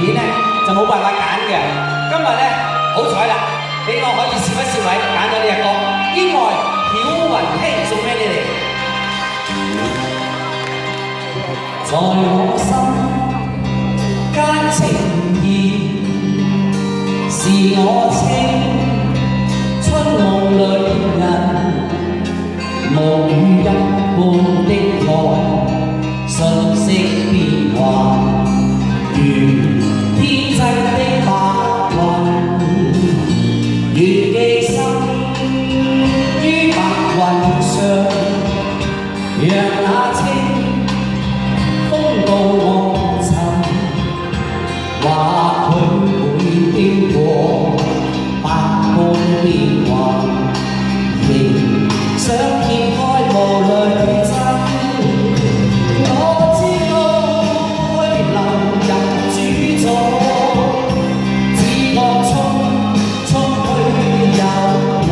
面咧就冇辦法揀嘅。今日咧好彩啦，俾我可以試一試位揀咗呢隻歌《意外曉雲馨》送俾你哋。在我心間情意是我情春夢裏人，無語一般的愛，瞬息變幻，如天際的白雲，如寄心於白雲上，讓那清風到我尋，或許會經過百般變幻，仍想揭開無淚針。我知道去流入主座，只覺匆去又來，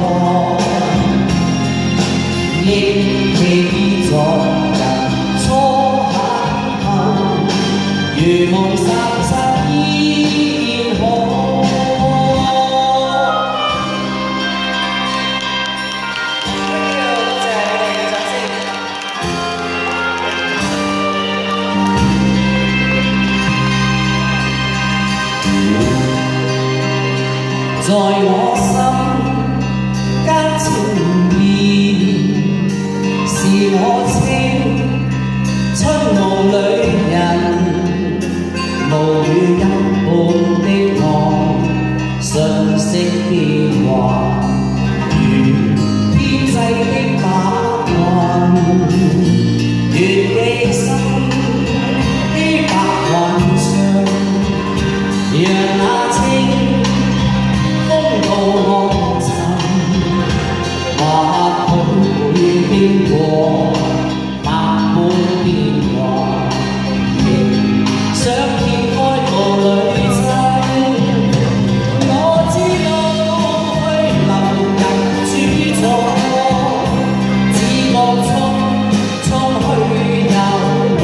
憶起昨日初邂逅，如夢散失依然可。在我心間情意是我情春夢裏人，無語一般的愛，瞬息變幻，如天際的白雲，如寄心於白雲上，讓那清到我尋，或許會經過百般變幻，仍想揭開無淚針。我知道去流入主座，只覺匆去又來，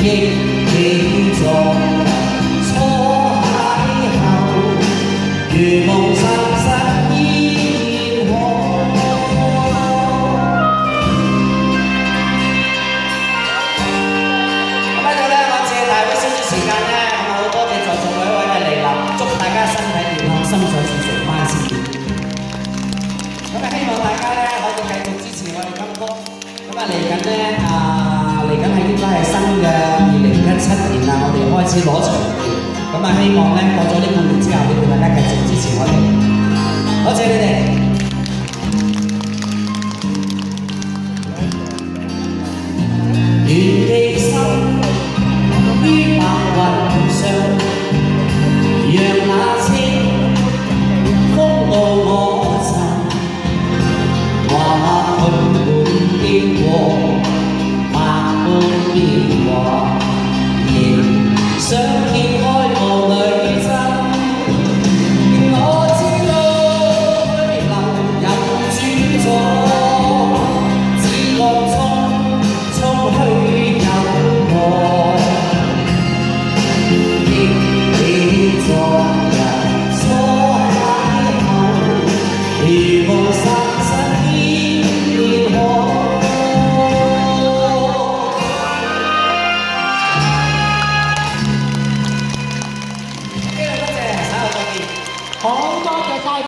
憶起昨日初如夢散失依然可。咁喺度咧，我借大會少少時間咧，咁啊好多謝在座每一位嘅嚟臨，祝大家身體健康，心想事成，萬事如意。咁啊，希望大家咧可以繼續支持我哋金曲。咁啊，嚟緊咧嚟緊係應該係新嘅2017年啦，我哋開始攞場地。咁啊，希望咧過咗呢個年之後，你哋大家繼續支持我哋，多謝你哋。